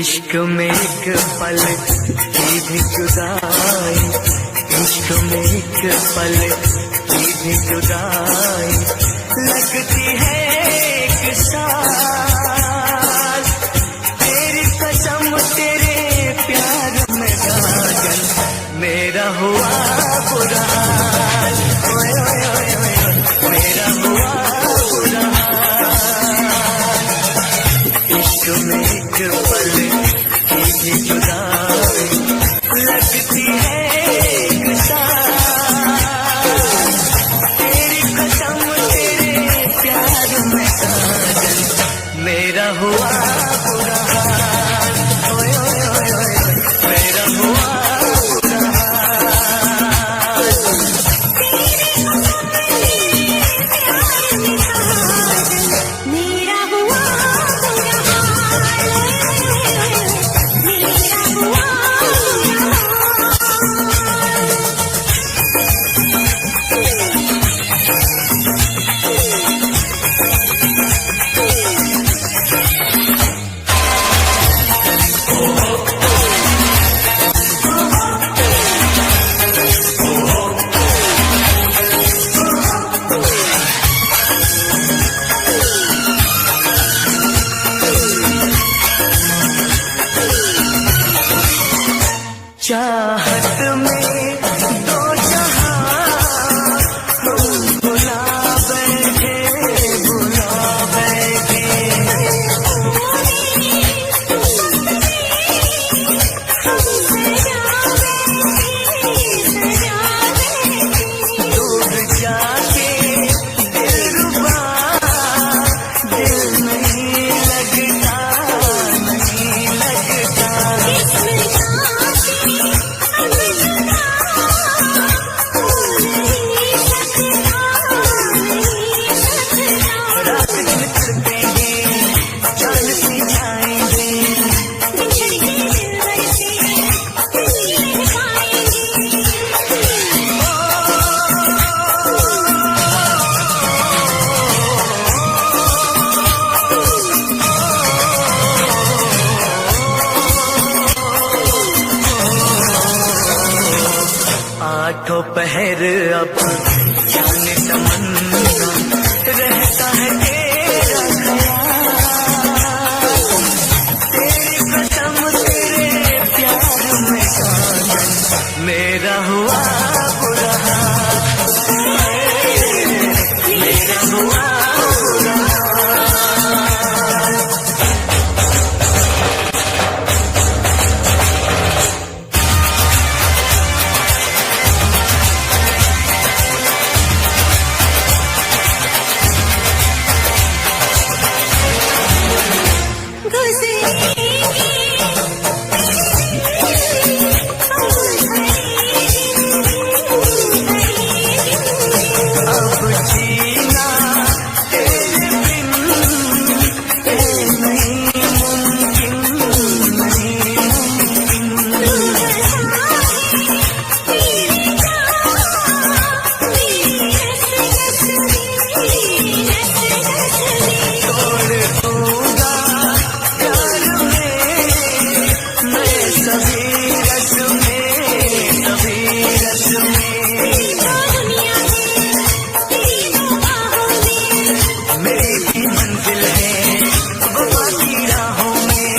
इश्क में एक पल की भी जुदाई, इश्क में एक पल की भी जुदाई लगती है एक साल। तेरी कसम तेरे प्यार में साजन मेरा हुआ बुरा हाल, ओए ओए ओए ओए मेरा हुआ बुरा हाल। इश्क में एक पल की भी जुदाई लगती है एक साल। तेरी कसम तेरे प्यार में साजन मेरा हुआ बुरा हाल, ओए ओए ओए ओए मेरा हुआ बुरा हाल। मेरा हुआ बुरा हाल, मेरा हुआ चाहत में दो जहां हम बुला बैठे, बुला बैठे। दूर जाके दिलरुबा दिल नहीं लगता, नहीं लगता। रात दिन करते हैं जान से जाएंगे, आठों पहर अब जाने तमन्ना रहता है तेरा ख्याल। तेरी कसम तेरे प्यार में साजन मेरा हुआ बुरा हाल, मेरा हुआ बुरा हाल। अब जीना तेरे बिन नहीं मुमकिन, नहीं तोड़ दूंगा प्यार में मैं सभी रस में, सभी रस में। मेरी भी मंजिल है वफा की राहों में।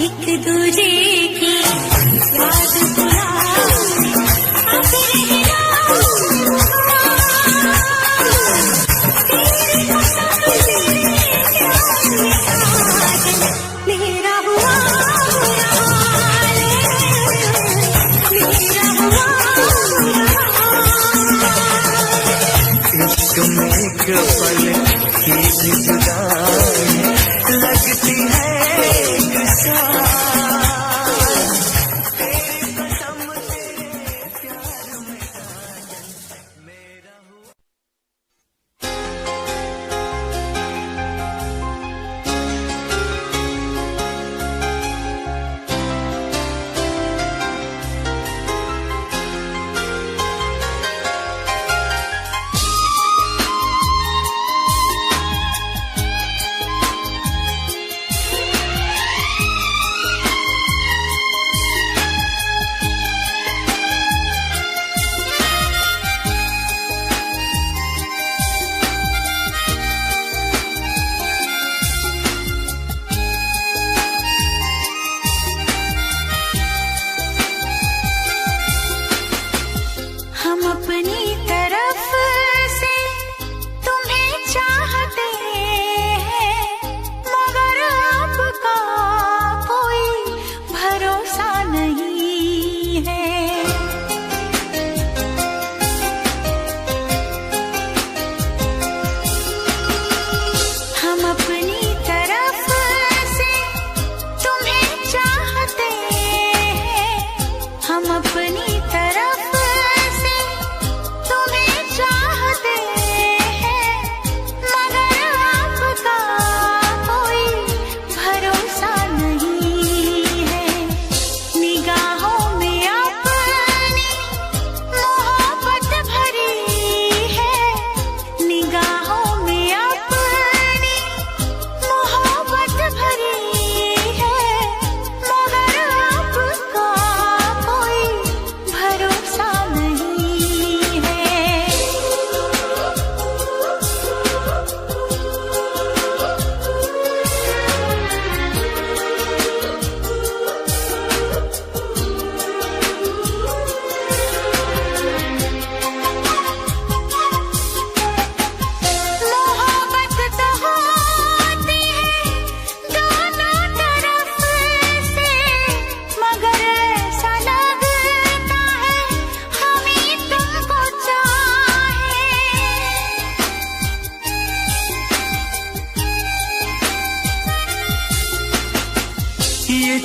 एक दूजे की याद मेरा हुआ बुरा हाल, मेरा हुआ बुरा हाल। इश्क में एक पल की भी जुदाई लगती है एक साल। तेरी कसम तेरे प्यार में साजन मेरा हुआ।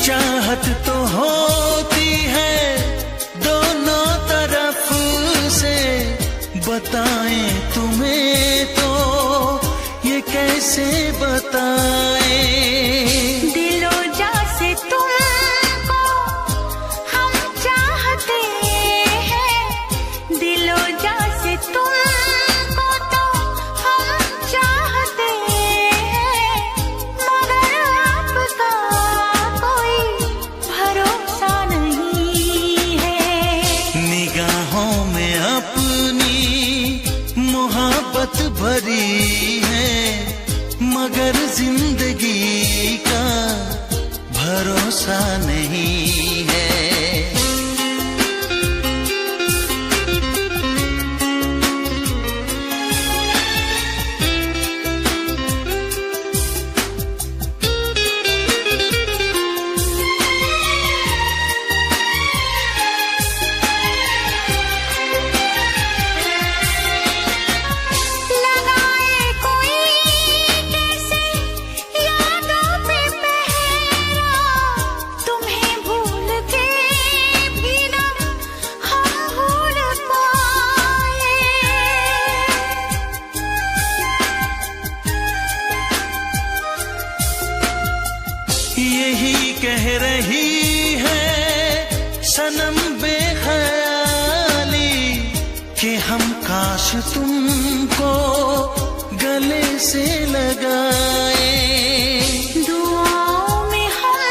चाहत तो होती है दोनों तरफ से, बताएं तुम्हें तो ये कैसे बताएं। दिलो जा से तुमको हम चाहते हैं, दिलो जा से तुमको तो हम चाहते हैं, मगर आपका कोई भरोसा नहीं है। निगाहों में अपनी मोहब्बत भरी है, मगर जिंदगी का भरोसा नहीं है। लगाए कोई कैसे यादों पे पहरा, तुम्हें भूल के भी ना हम भूल पाए। यही कह रही है सनम बेख्याली कि हम काश तुमको गले से लगाए। दुआओं में हम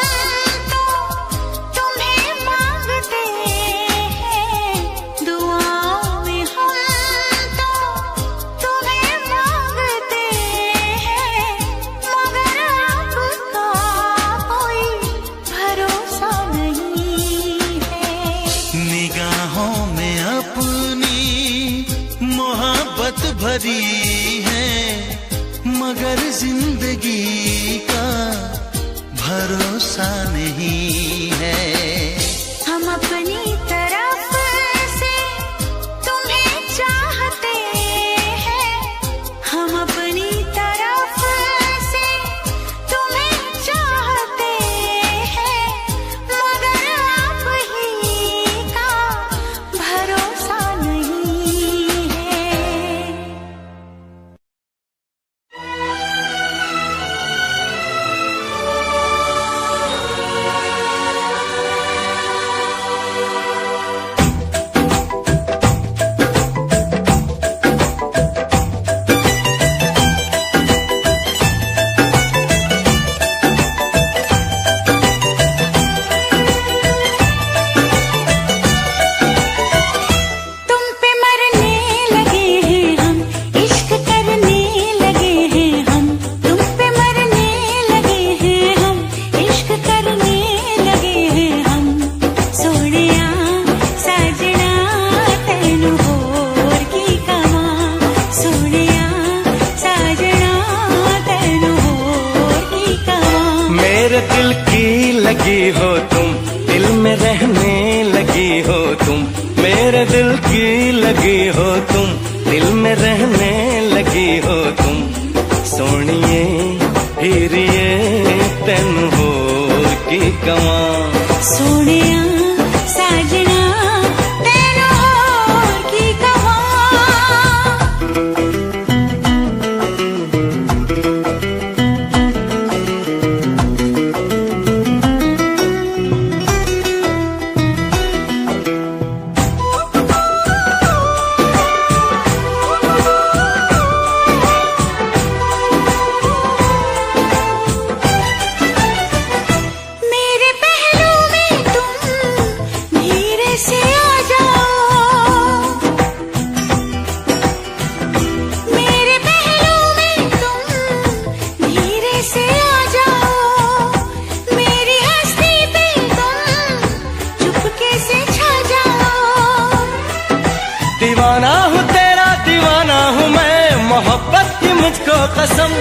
तो तुम्हें मांगते हैं, दुआओं में हम तो तुम्हें मांगते हैं, मगर आपका कोई भरोसा नहीं है। निगाहों में अपनी मोहब्बत भरी है, मगर जिंदगी का भरोसा नहीं है। हम अपनी तरफ से तुम्हें चाहते हैं, हम अपनी तरफ से तुम्हें चाहते हैं, मगर आप ही का भरोसा नहीं है। तुम पे मरने लगे हैं हम, इश्क करने लगे हैं हम, तुम पे मरने लगे हैं हम, इश्क करने लगे हैं हम। सोनिया साजना तेनू होर की कवा, सोनिया साजना तेनू होर की कवा। मेरे दिल की लगी हो तुम, दिल में रहने लगी हो तुम। मेरे दिल की लगी हो तुम, दिल में रहने लगी हो तुम। सोनिए हीरिए तेनू होर की कवा। सोनिया साजना तेनू होर की कवा। मेरे पहलू में तुम धीरे से आ जाओ, मेरे पहलू में तुम धीरे से आ जाओ, मेरी हस्ती पे तुम चुपके से छा जाओ। दीवाना हूँ तेरा, दीवाना हूँ मैं, मोहब्बत की मुझको कसम।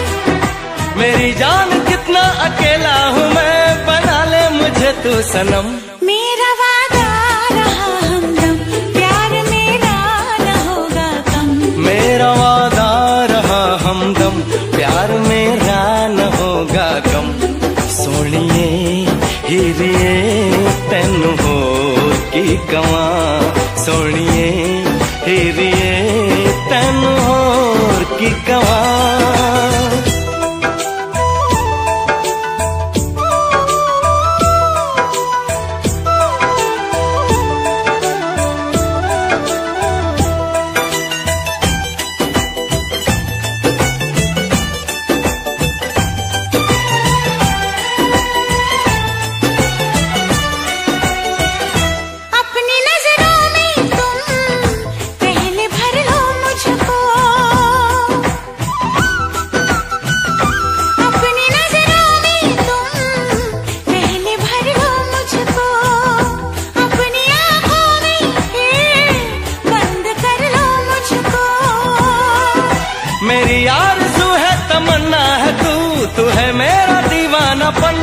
मेरी जान कितना अकेला हूँ मैं, बना ले मुझे तू सनम। मेरा वादा रहा हमदम, प्यार मेरा न होगा कम। मेरा वादा रहा हमदम, प्यार मेरा न होगा गम। सोनिए हीरे कवा सोनिए हीरिए तैन होर की कवा। मेरी आरज़ू है तमन्ना है तू है मेरा दीवानापन।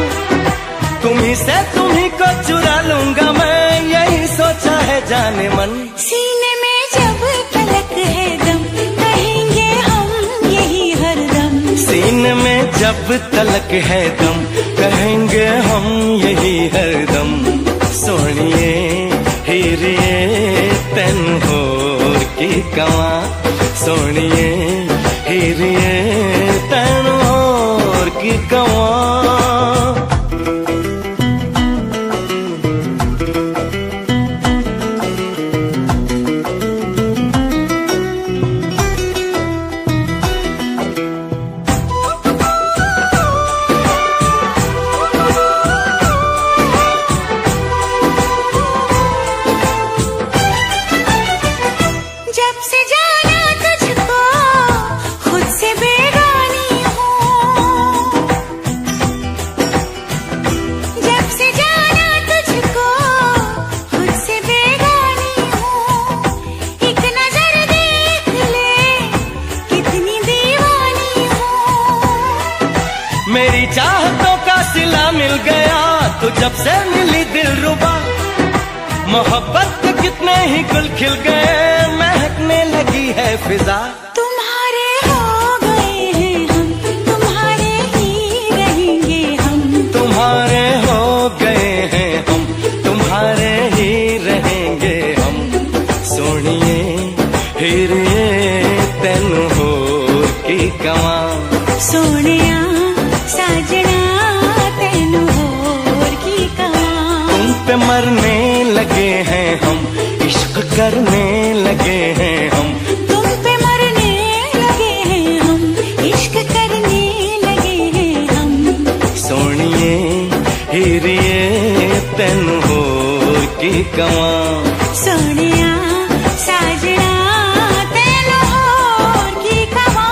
तुम्ही से तुम्ही को चुरा लूंगा मैं, यही सोचा है जाने मन। सीने में जब तलक है दम, कहेंगे हम यही हरदम। सीने में जब तलक है दम, कहेंगे हम यही हरदम। सोनिए हीरिए तैन होर की कवा सोनिए हीरिए तैन होर की कवा। मेरी चाहतों का सिला मिल गया तो जब से मिली दिलरुबा। मोहब्बत के कितने ही गुल खिल गए, महकने लगी है फिजा। तुम्हारे हो गए हैं हम, तुम्हारे ही रहेंगे हम। तुम्हारे हो गए हैं हम, तुम्हारे ही रहेंगे हम। सोनिए हीरिए तैन होर की कवा सोनिया साजना तैन होर की कवा। तुम पे मरने लगे हैं हम, इश्क करने लगे हैं हम। तुम पे मरने लगे हैं हम, इश्क करने लगे हैं हम। सोनिए हीरिए तैन होर की कवा सोनिया साजना तैन होर की कवा।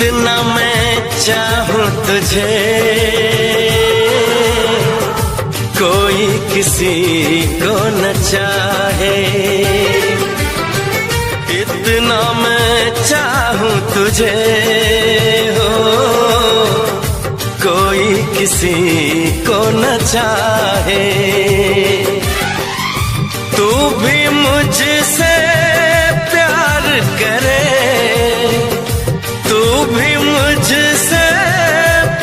इतना मैं चाहूं तुझे, कोई किसी को न चाहे। इतना मैं चाहूं तुझे हो, कोई किसी को न चाहे। तू भी मुझसे प्यार करे, तू भी मुझसे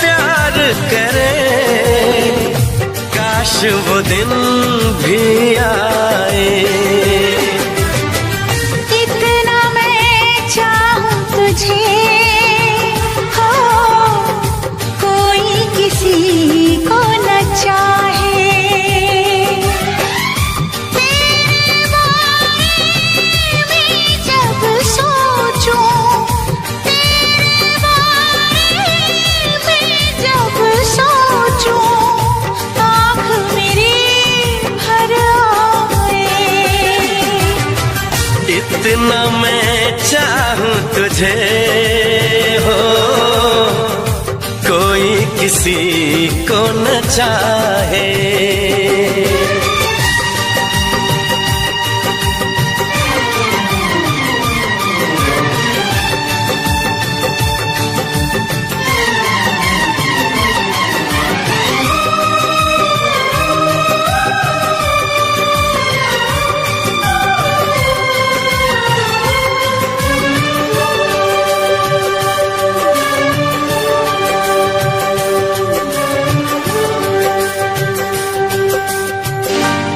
प्यार करे, काश वो दिन भी आए। इतना मैं चाहूं तुझे हो, कोई किसी को न चाहे। तेरे बारे में जब सोचूं, तेरे बारे में जब सोचूं, आँख मेरी भर आए। इतना मैं चाहूं तुझे हो, कोई किसी को न चाहे।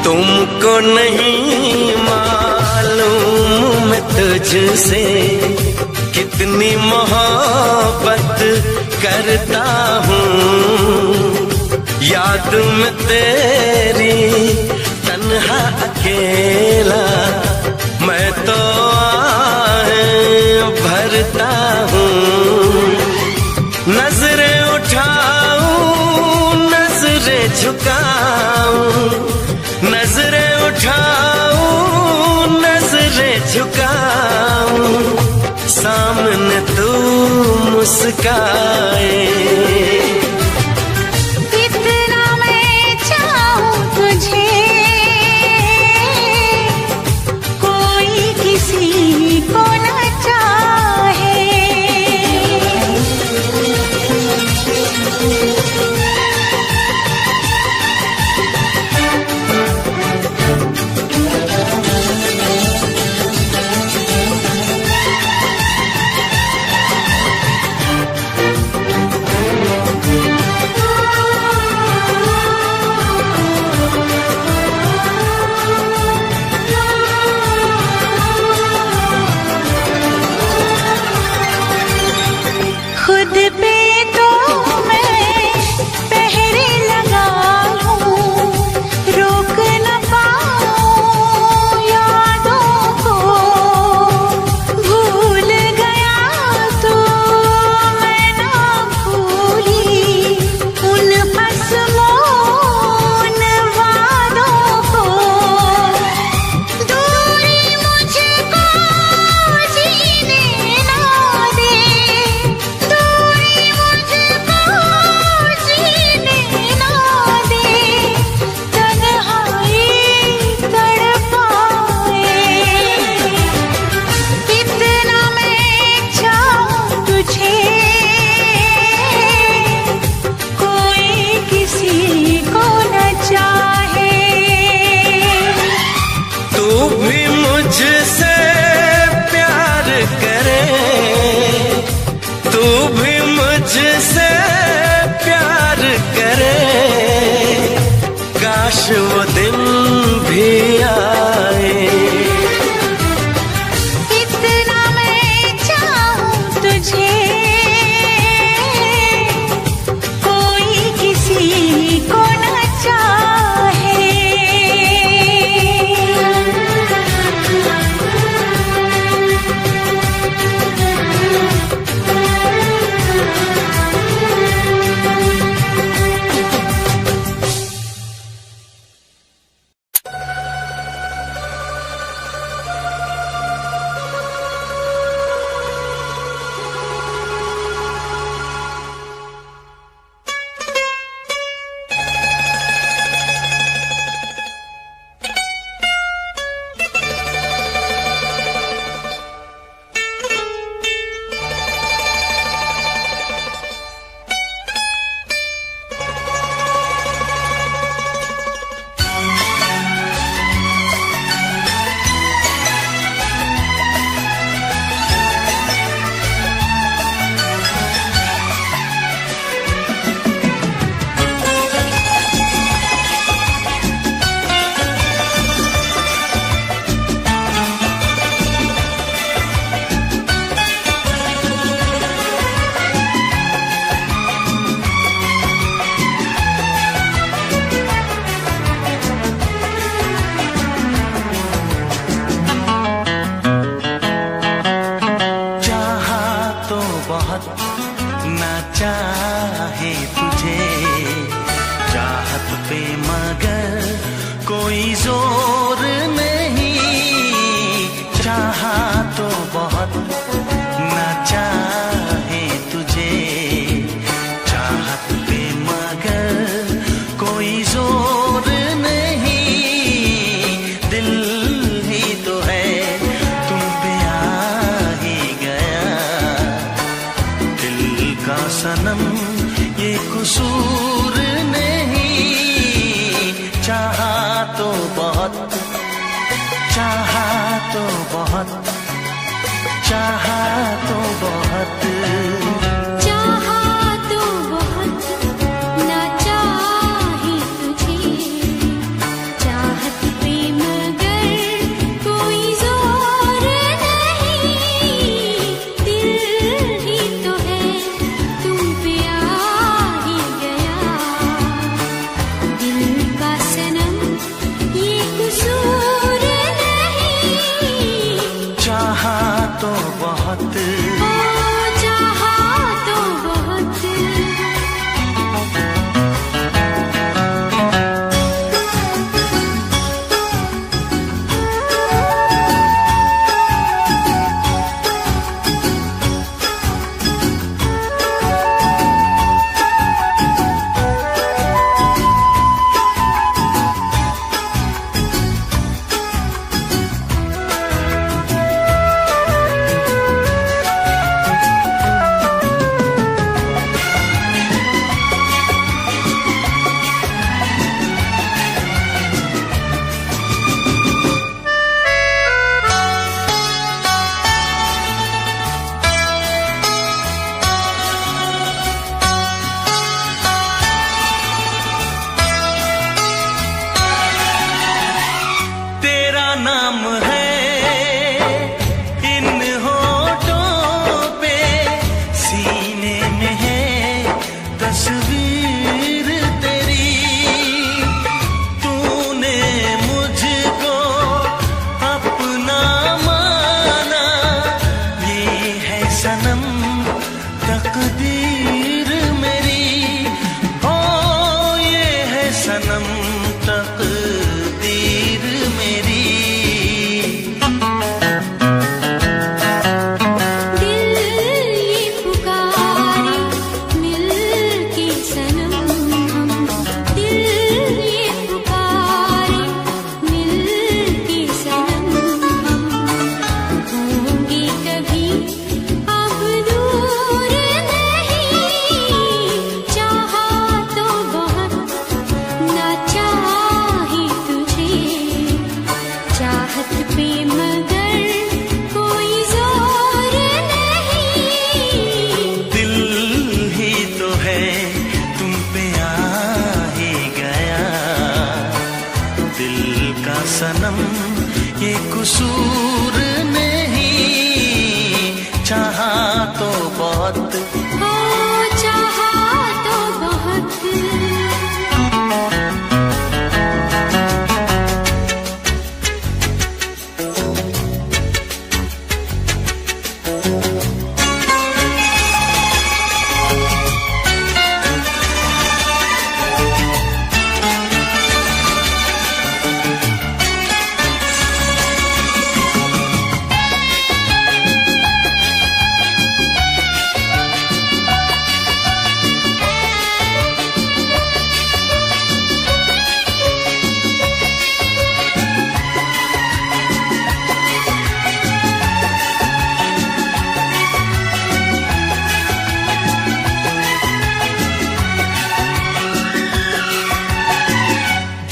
तुमको नहीं मालूम मैं तुझसे कितनी मोहब्बत करता हूँ। याद में तेरी तन्हा अकेला मैं तो आहें भरता हूँ। नजरें उठाऊं नजरें झुकाऊं, नजरें उठाऊं नजरें झुकाऊं, सामने तू मुस्काए। इतना मैं चाहूं तुझे, कोई किसी को न चाहे। खुद पे तो मैं चाहे तुझे, चाहत पे मगर कोई जोर नहीं, चाहा तो बहुत ना चाहे तुझे, चाहत पे मगर कोई जोर नहीं, दिल ही तो है तुम पे आ ही गया, दिल का सनम ये कसूर नहीं, चाहा तो बहुत, चाहा तो बहुत, चाहा तो बहुत, चाहा तो बहुत ना चाहे तुझे, चाहत पे मगर कोई जोर नहीं, दिल ही तो है तुम पे आ ही गया, दिल का सनम ये कसूर नहीं, चाहा तो बहुत, ओ चाहा तो बहुत। तेरा नाम है इन होठों पे, सीने में है तस्वीर तेरी, तूने मुझको अपना माना, ये है सनम तकदीर मेरी, ओ ये है सनम तकदीर मेरी, दिल ये पुकारे मिल के सनम हम, दिल ये पुकारे मिल के सनम हम, होंगे कभी अब दूर नहीं, चाहा तो बहुत ना चाहे तुझे, चाहत पे मगर कोई जोर नहीं, दिल ही तो है तुम पे आ ही गया, दिल का सनम ये कसूर नहीं, चाहा तो बहुत, ओ चाहा तो बहुत।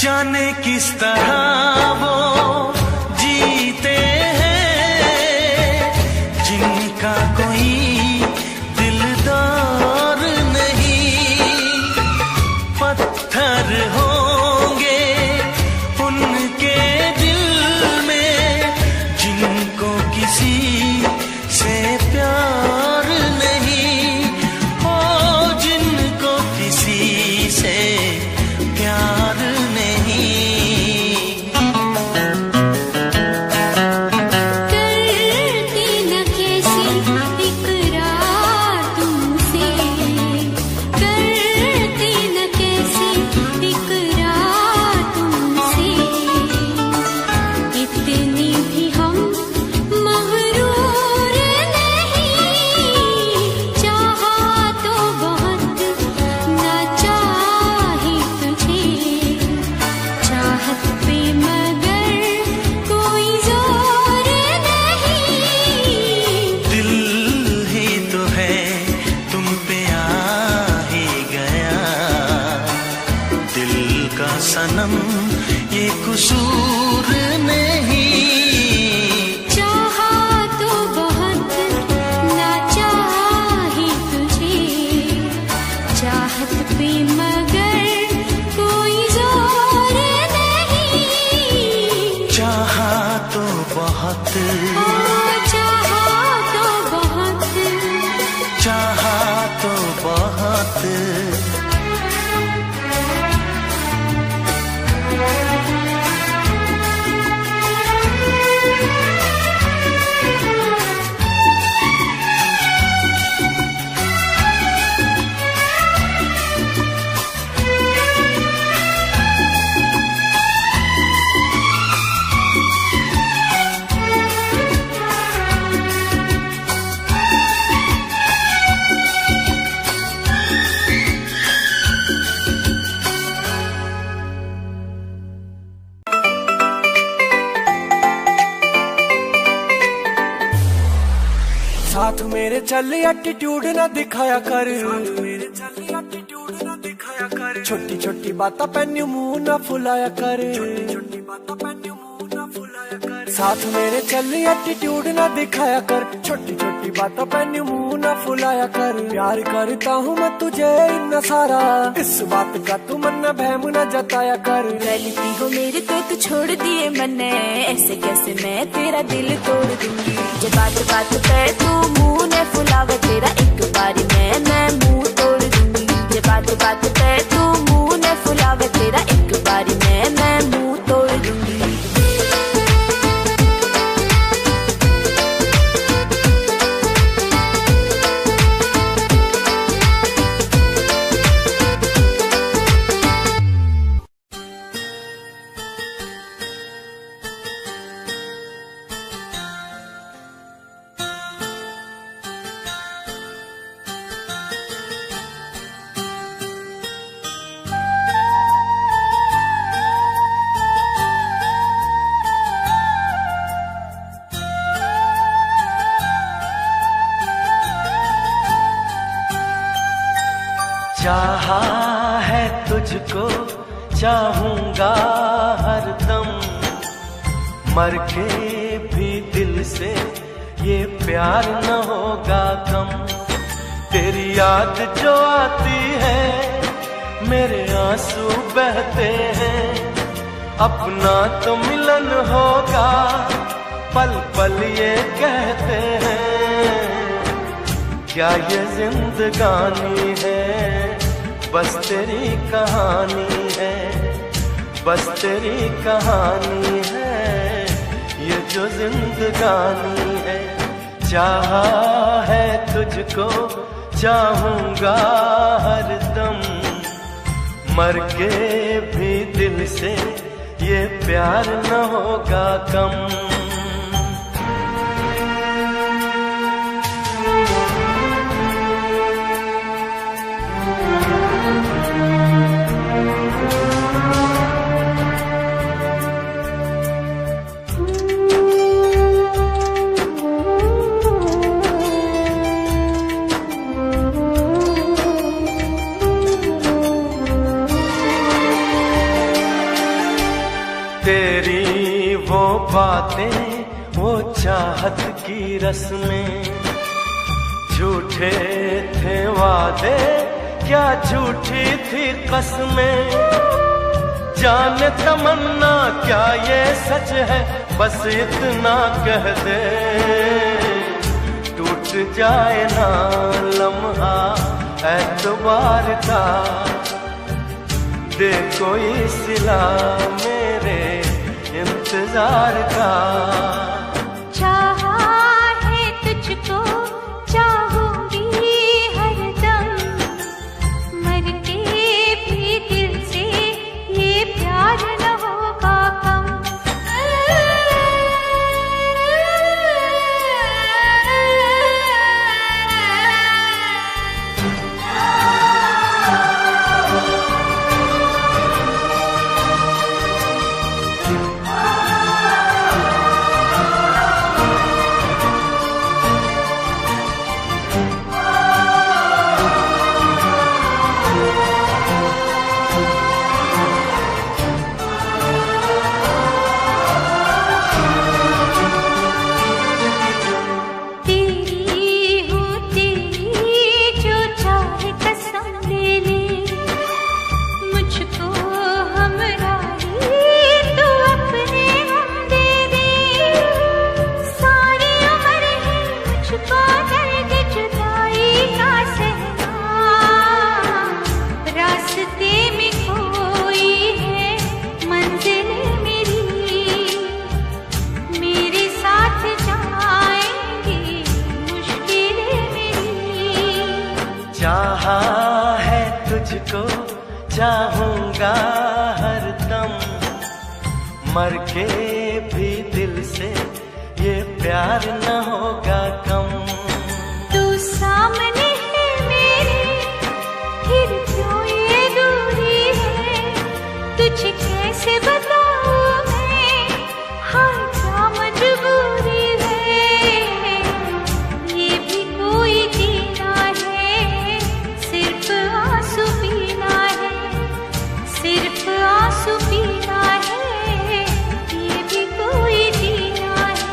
जाने किस तरह वो जीते हैं जिनका कोई दिलदार नहीं, पत्थर होंगे उनके दिल में जिनको किसी से प्यार नहीं, ओ जिनको किसी से प्यार नहीं, सनम ये कसूर नहीं। चाहा तो बहुत ना चाही तुझे, चाहत पे मगर कोई जोर नहीं। चाहा तो बहुत, चाहा तो बहुत, चाहा तो बहुत। साथ मेरे चल एटीट्यूड ना दिखाया कर, छोटी छोटी बातें पैन्यू मुंह ना फुलाया कर। साथ मेरे चल एटीट्यूड ना दिखाया कर, छोटी छोटी बातें पैन्यू मुंह ना फुलाया कर। प्यार करता हूँ मैं तुझे इतना सारा, इस बात का तू मन बहम न जताया कर। गलती हो मेरे तो तू छोड़ दिए मैंने, ऐसे कैसे मैं तेरा दिल तोड़ दूंगी। जब बात बात पे तू मुंह ने फुलावे तेरा एक बारी मैं मुंह तोड़ दूंगी। जब बात बात पे तू मुंह ने फुलावे तेरा एक बारी मैं मुंह तोड़ दूंगी। चाहा है तुझको चाहूंगा हरदम, मर के भी दिल से ये प्यार न होगा कम। तेरी याद जो आती है मेरे आंसू बहते हैं, अपना तो मिलन होगा पल पल ये कहते हैं। क्या ये जिंदगानी है बस तेरी कहानी है, बस तेरी कहानी है ये जो जिंदगानी है। चाहा है तुझको चाहूंगा हरदम, मर के भी दिल से ये प्यार न होगा कम। तेरी वो बातें वो चाहत की रस्में, झूठे थे वादे क्या झूठी थी कसमें। जाने तमन्ना क्या ये सच है बस इतना कह दे, टूट जाए ना लम्हा एतबार का, दे कोई सिला मेरे इंतजार का। चाहा है तुझको चाहूंगी हरदम, मर के भी दिल से ये प्यार न होगा कम। तुझको चाहूंगा हरदम, मर के भी दिल से ये प्यार न होगा कम। तू सामने है मेरे, फिर क्यों ये दूरी है, तुझे कैसे बताऊं मैं, हाँ क्या मजबूरी है। ये भी कोई जीना है, सिर्फ आंसू पीना है, सिर्फ आंसू पीना है, ये भी कोई जीना है।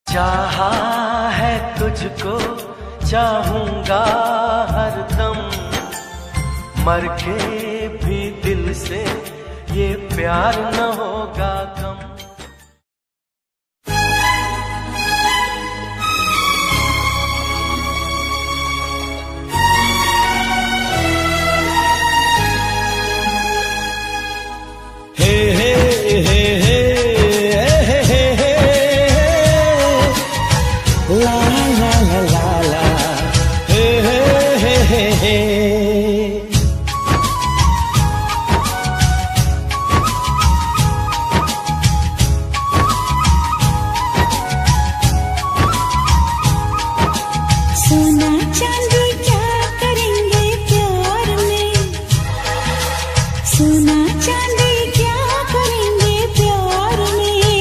चाहा है तुझको चाहूंगा हरदम, मर के भी दिल से ये प्यार न होगा कम। हे हे हे हे हे हे हे ला ला ला ला ला हे हे हे हे हे। सोना चांदी क्या करेंगे प्यार में, सोना चांदी क्या करेंगे प्यार में,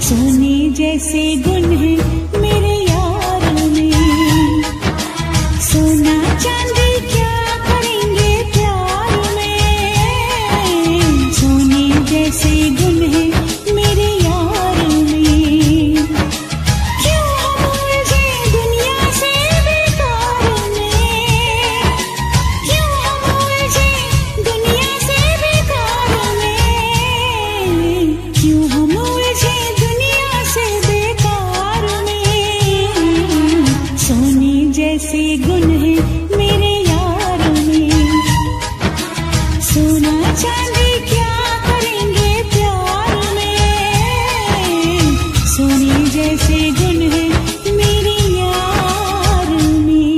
सोने जैसे गुण है मेरे यार में, सोना चांदी क्या करेंगे प्यार में, सोने जैसे गुण है मेरे यार में। क्यों हम उलझे दुनिया से बेकार में, क्यों हम उलझे दुनिया से बेकार में, क्यों हम उलझे दुनिया से बेकार में, सोने जैसे गुण है मेरे यार में, सोना चांदी क्या करेंगे प्यार में, सोने जैसे गुण है मेरे यार में।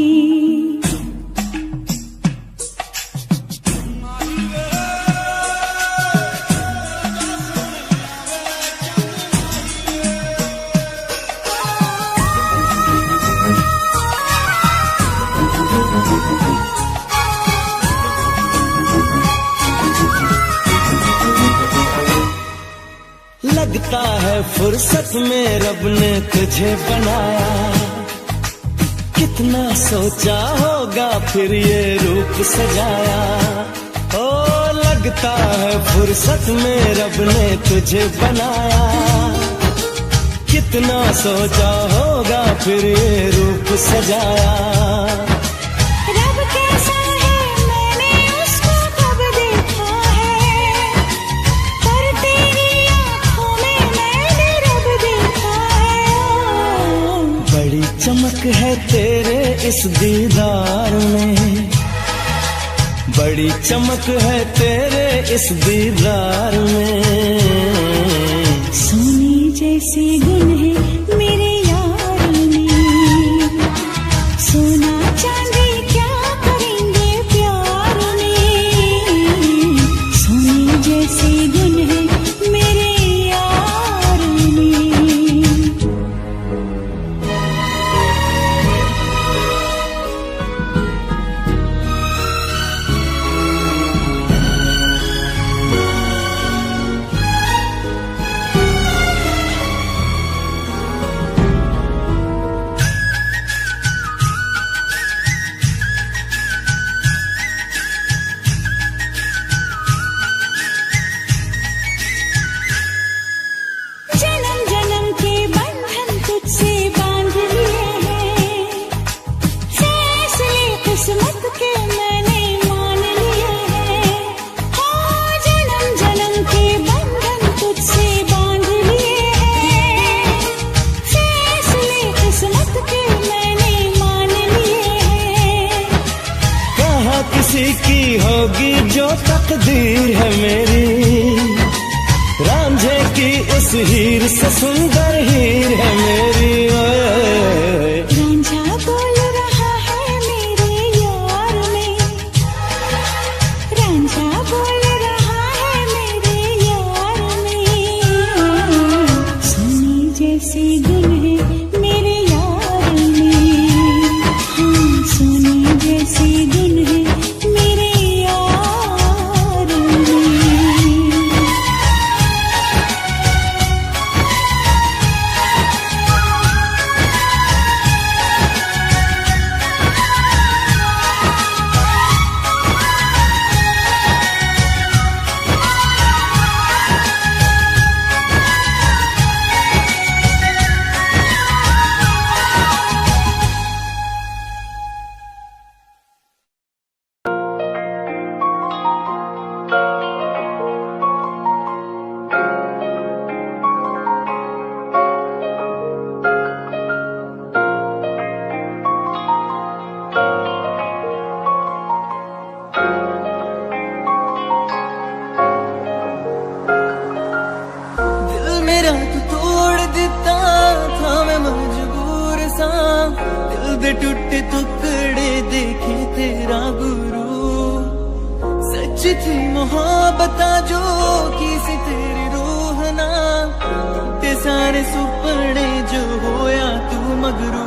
लगता है फुर्सत में रब ने तुझे बनाया, कितना सोचा होगा फिर ये रूप सजाया। ओ लगता है फुर्सत में रब ने तुझे बनाया, कितना सोचा होगा फिर ये रूप सजाया। रब कैसा है मैंने उसको कब देखा है, पर तेरी आँखों में मैंने रब देखा है। बड़ी चमक है तेरे इस दीदार में, बड़ी चमक है तेरे इस दीदार में, सोने जैसे गुण है मेरे यार में, सोना चांदी क्या करेंगे प्यार में, सोने जैसे गुण है मेरे यार में। उसी की होगी जो तकदीर है मेरी, रांझे की उस हीर से सुंदर हीर है मेरी। रांझा बोल रहा है मेरे यार में, रांझा बोल रहा है मेरे यार में। सोने जैसे गुण है मेरे यार में, हाँ सोने जैसे गुण है मेरे यार में। टूटे टुकड़े देखे तेरा गुरु, सच थी मोहब्बत जो की सी तेरी रूह ना, ते सारे सुपने जो होया तू मगरू।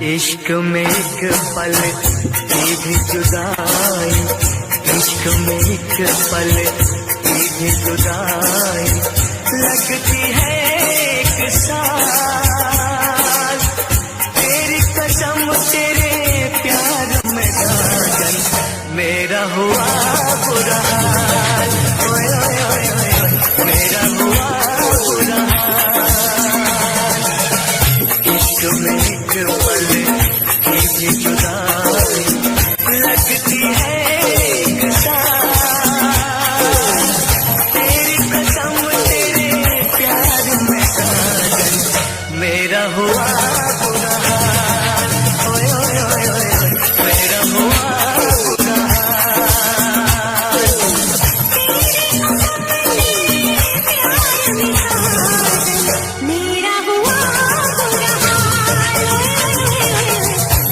इश्क में एक पल की भी जुदाई, इश्क में एक पल की भी जुदाई लगती है एक साल। तेरी कसम तेरे प्यार में साजन मेरा हुआ बुरा हाल, ओए ओए ओए ओए मेरा हुआ बुरा हाल। इश्क में एक पल की भी जुदाई लगती है एक साल। तेरी कसम तेरे प्यार में साजन मेरा हुआ बुरा हाल, ओए ओए ओए ओए मेरा हुआ बुरा हाल। मेरा हुआ बुरा हाल,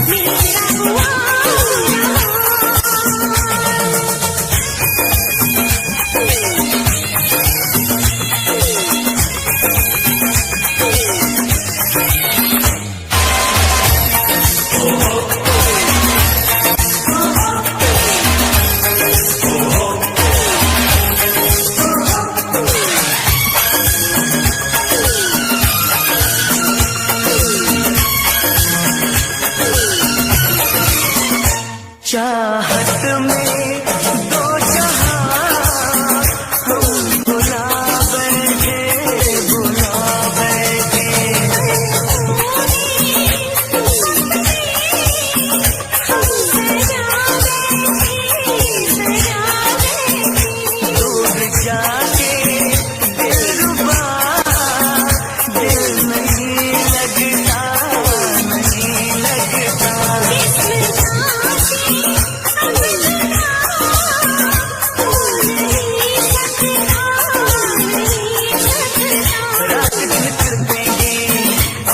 मेरा हुआ बुरा हाल। चाहत में दो जहां हम भुला बैठे, भुला बैठे। दूर जाके दिलरुबा दिल नहीं लगता, नहीं लगता। रात दिन तड़पेंगे,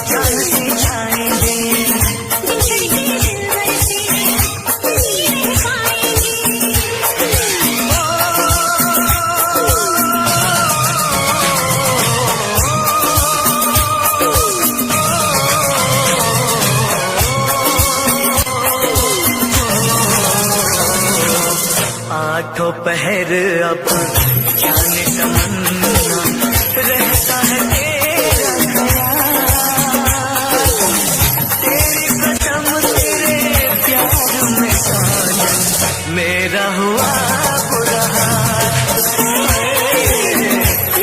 जान से जाएंगे। आठों पहर अब जाने तमन्ना रहता है तेरा ख्याल। तेरी कसम तेरे प्यार में साजन मेरा हुआ बुरा हाल,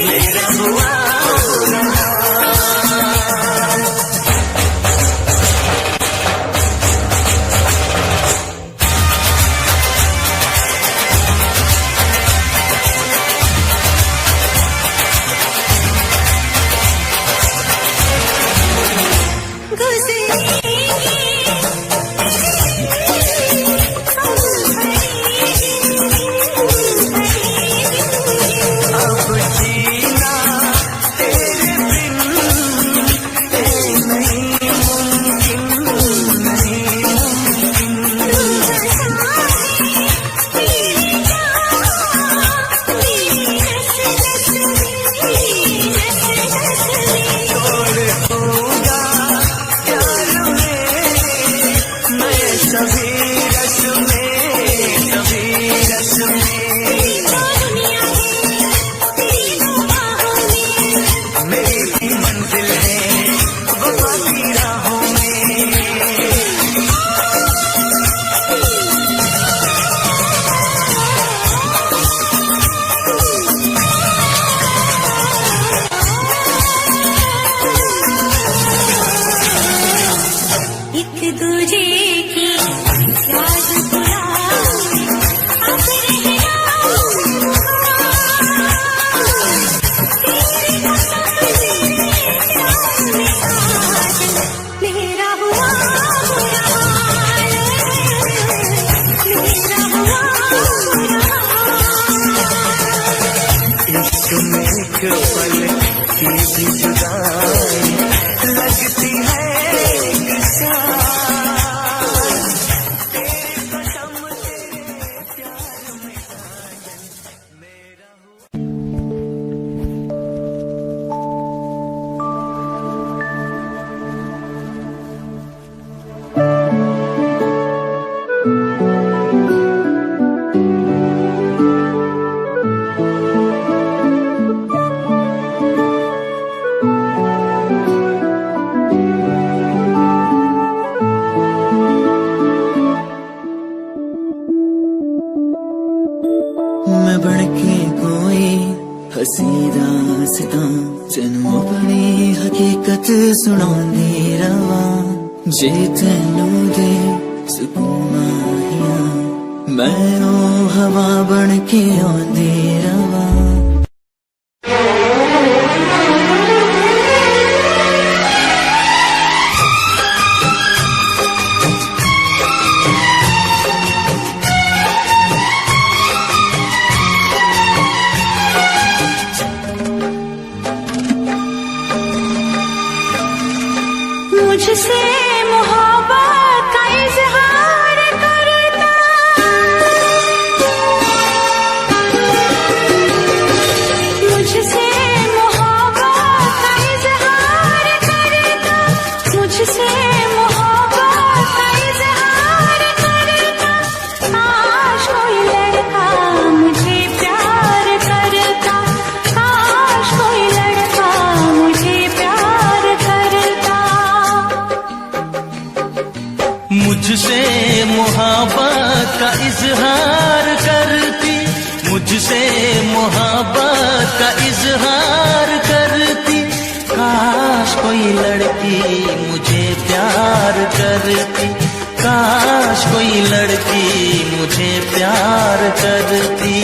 मेरा हुआ बुरा हाल। अब जीना तेरे बिन नहीं मुमकिन, नहीं मुमकिन। तोड़ दूंगा प्यार में दास्तां तैनू अपनी हकीकत सुणांदी रवां जे तैनू दे सुकून माहिया मैं ओ हवा बन के आंदी रवां मुझसे मोहब्बत का इजहार करता मुझसे मोहब्बत का इजहार करता मुझसे मोहब्बत का इजहार करता काश कोई लड़का मुझे प्यार करता काश कोई लड़का मुझे प्यार करता मुझसे मोहब्बत का इजहार करती मुझसे मोहब्बत का इजहार करती काश कोई लड़की मुझे प्यार करती काश कोई लड़की मुझे प्यार करती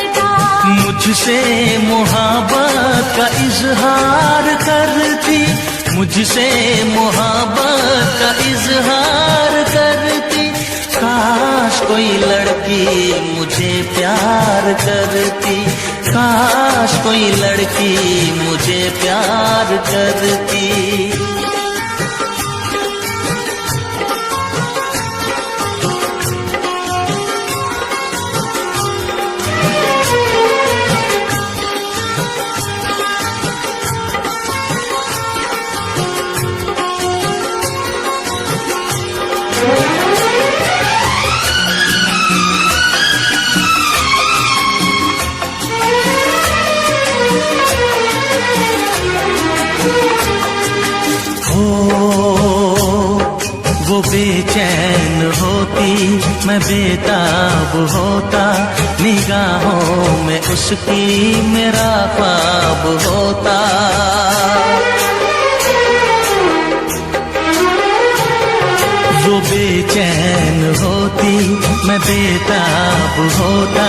मुझसे मोहब्बत का इजहार करती मुझसे मोहब्बत का इजहार करती काश कोई लड़की मुझे प्यार करती काश कोई लड़की मुझे प्यार करती वो बेचैन होती मैं बेताब होता निगाहों में उसकी मेरा ख्वाब होता वो बेचैन होती मैं बेताब होता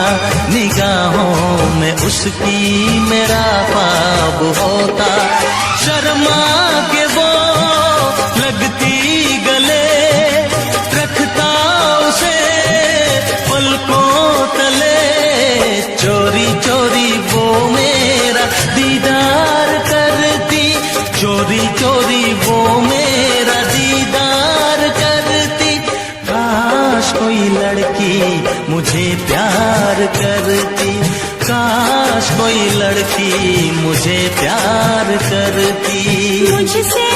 निगाहों में उसकी मेरा ख्वाब होता शर्मा के वो लगती गले रखता उसे पलकों तले चोरी चोरी वो मेरा दीदार करती चोरी चोरी वो मेरा दीदार करती काश कोई लड़की मुझे प्यार करती काश कोई लड़की मुझे प्यार करती मुझसे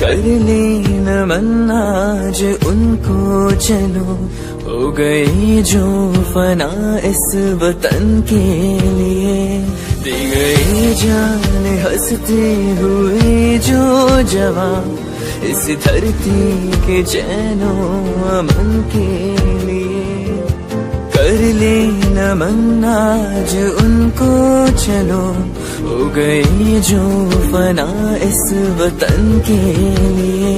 कर ले नमन आज उनको चलो, हो गई जो फना इस वतन के लिए, दी गई जान हंसते हुए जो जवान इस धरती के चैनो अमन के लिए। कर ले नमन आज उनको चलो, हो गई जो फना इस वतन के लिए।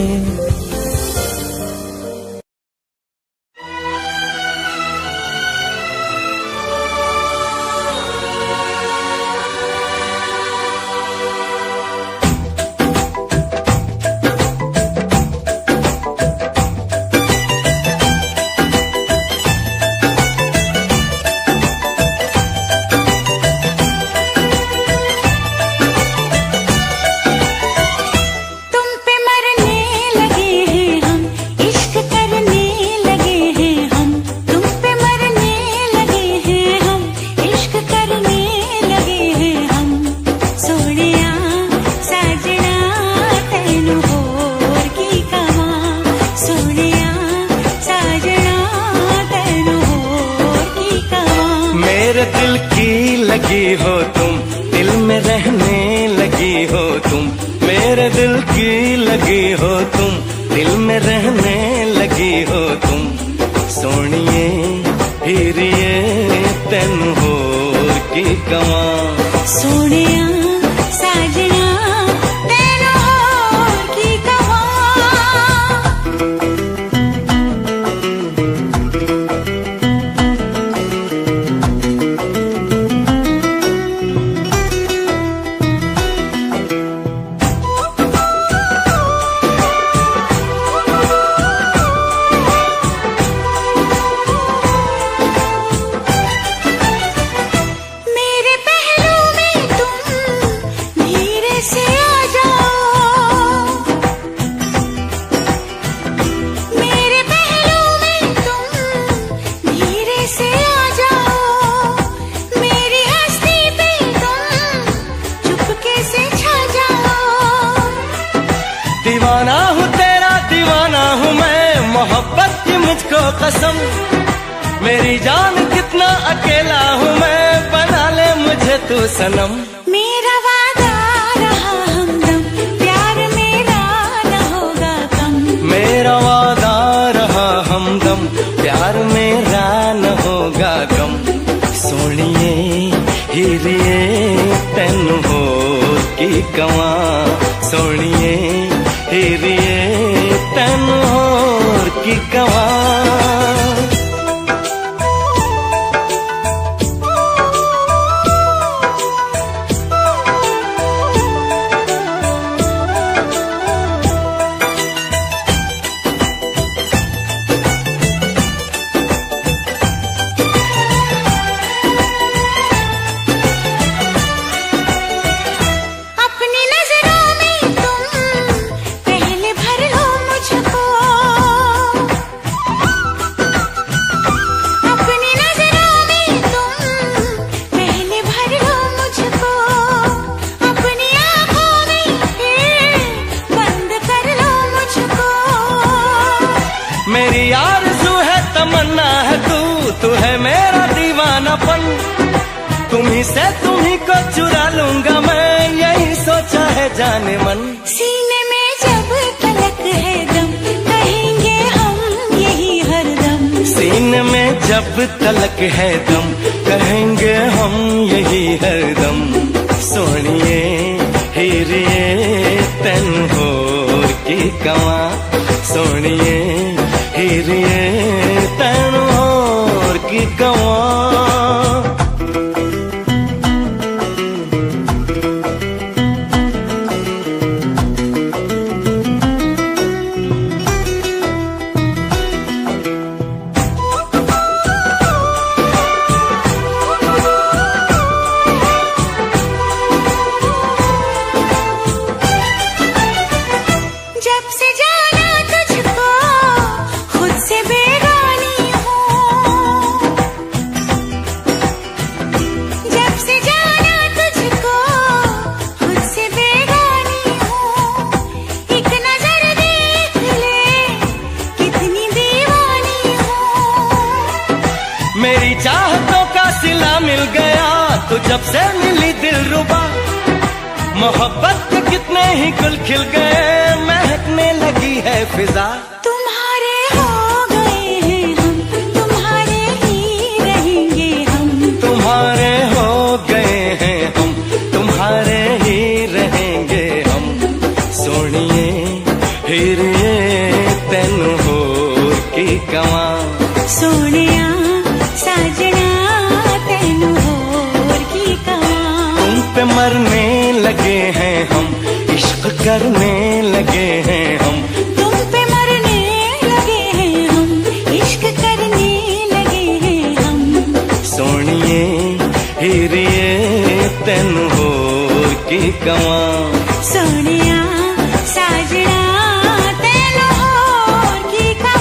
मेरे दिल की लगी हो तुम, दिल में रहने लगी हो तुम, मेरे दिल की लगी हो तुम, दिल में रहने लगी हो तुम। सोनिए हीरिए तेन होर की कवां, सोनिया साजना तेन होर की कवां। दीवाना हूँ तेरा दीवाना हूँ मैं, मोहब्बत की मुझको कसम, मेरी जान कितना अकेला हूँ मैं, बना ले मुझे तू सनम। मेरा वादा रहा हमदम, प्यार मेरा न होगा कम, मेरा वादा रहा हमदम, प्यार मेरा न होगा गम। सोनिए हीरिए तेन होर की कवां, सोनिए हीरिए तेन होर की कवां। मेरी आरज़ू है तमन्ना है तू है मेरा दीवानापन, तुम्ही से तुम्ही को चुरा लूंगा मैं, यही सोचा है जाने मन। सीने में जब तलक है दम, कहेंगे हम यही हरदम, सीने में जब तलक है दम, कहेंगे हम यही हरदम। सोनिए हीरिए तेन होर की कवां, सोनिए हीरिए तेन होर की कवां। जब से जाना तुझको खुद से बेगानी हूँ, सिला मिल गया तो जब से मिली दिलरुबा, मोहब्बत के कितने ही गुल खिल गए, महकने लगी है फिजा। तुम्हारे हो गए हैं हम, तुम्हारे ही रहेंगे हम। तुम्हारे हो गए हैं हम, तुम्हारे ही रहेंगे हम। सोनिए हीरिए तेनू होर की कवां, सोनिया साजना तेनू होर की कवां। तुम पे मरने लगे हैं हम, इश्क करने लगे हैं हम। तुम पे मरने लगे हैं हम, इश्क करने लगे हैं हम। सोनिए हीरिए तेनू होर की कवां, सोनिया साजना तेनू होर की कवां।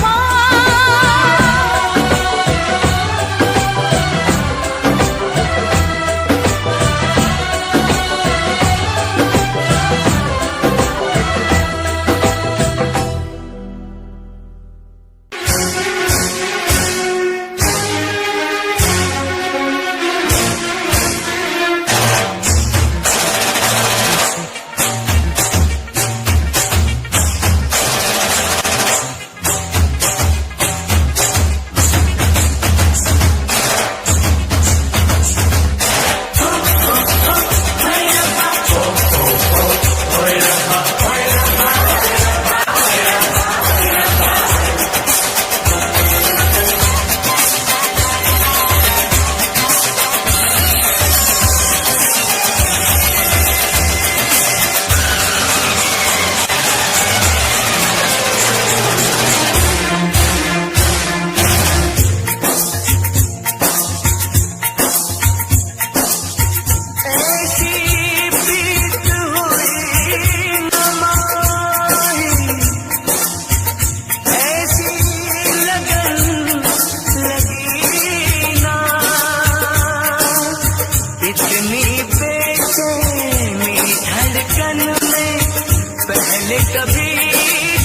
कभी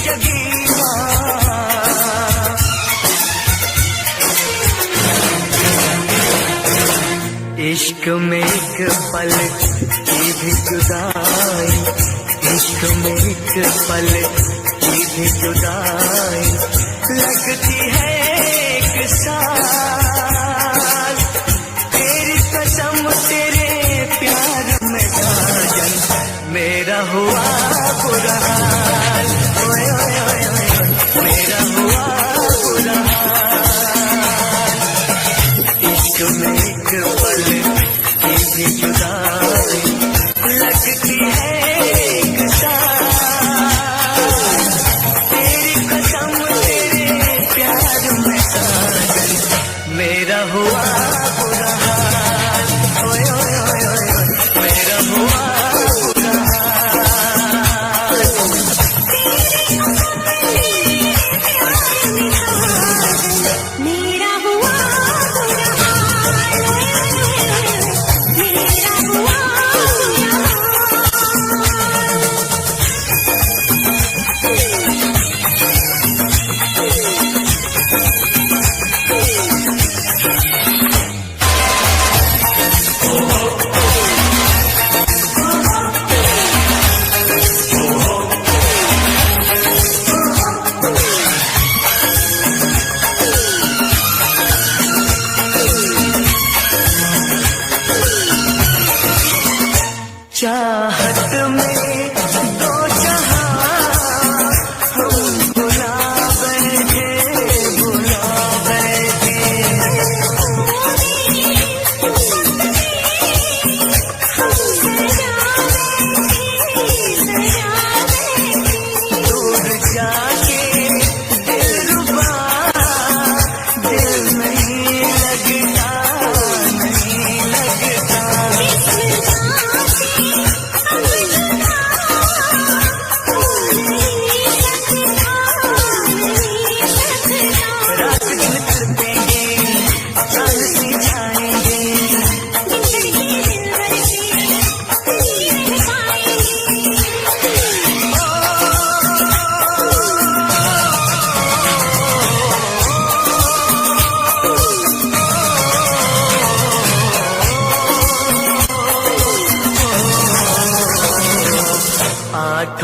जगी इश्क में एक पल की भी जुदाई, इश्क में एक पल की भी जुदाई लगती है एक साल। तेरी कसम तेरे प्यार में साजन मेरा हुआ बुरा हाल, ओए ओए ओए ओए मेरा हुआ बुरा हाल। इश्क में एक पल की भी जुदाई लगती है एक साल। तेरी कसम तेरे प्यार में साजन मेरा हुआ बुरा हाल, ओए ओए ओए ओए मेरा हुआ बुरा हाल। मेरा हुआ बुरा हाल, मेरा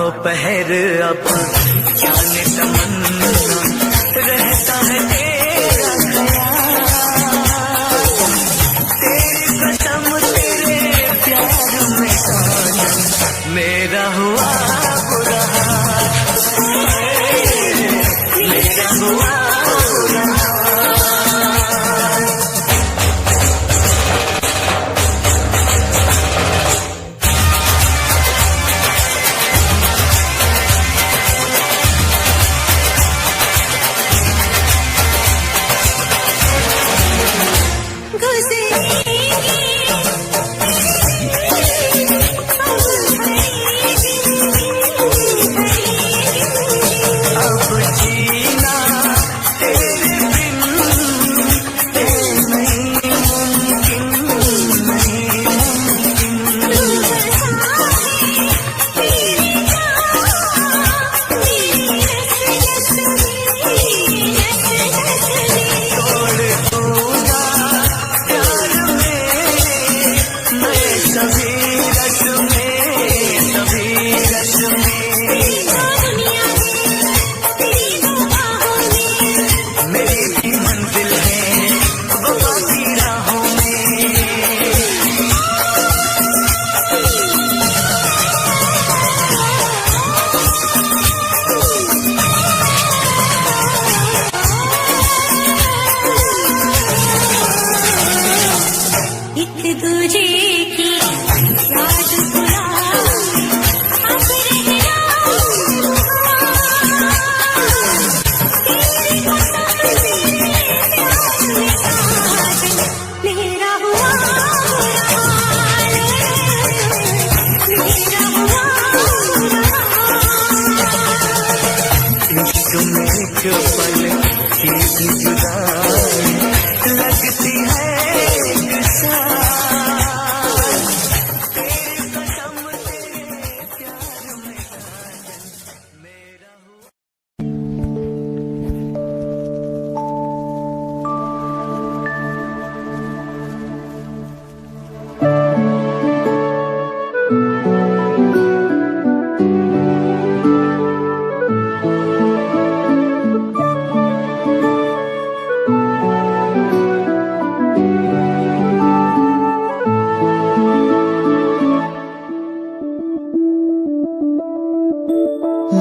दोपहर अब जाने तमन्ना रहता है तेरा ख्याल, तेरी कसम तेरे प्यार में साजन मेरा हुआ बुरा हाल, मेरा हुआ बुरा हाल।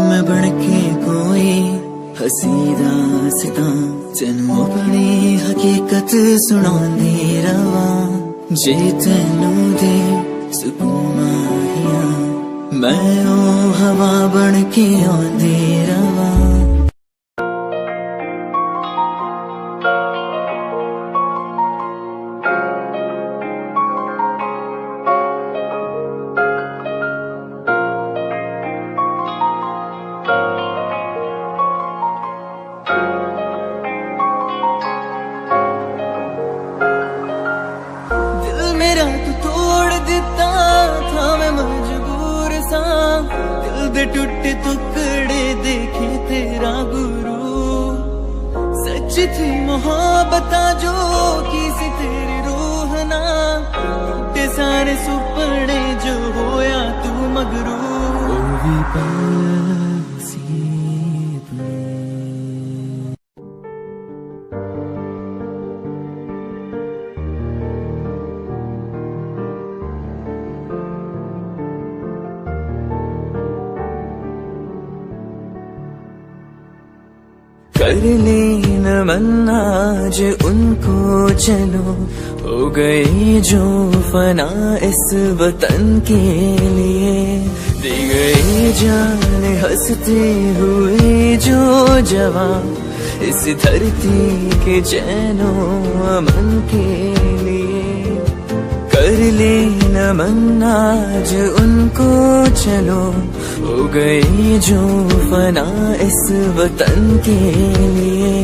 मैं बनके कोई हसीदा सिता तेनू अपनी हकीकत सुनांदी रवा, जे तेनू दे सुकून माहिया मैं ओ हवा बनके आंदी रवा। दे टूटे टुकड़े देखे तेरा गुरु, सच थी मोहब्बत जो की सी तेरी रूह ना, टूटे सारे सुपने जो होया तू मगरू। ओ भी कर लेना मन्ना आज उनको चलो, हो गई जो फना इस वतन के लिए, दी गई जान हंसते हुए जो जवान इस धरती के चैनो अमन के लिए। कर लेना मन्ना आज उनको चलो, हो गई जो फना इस वतन के लिए।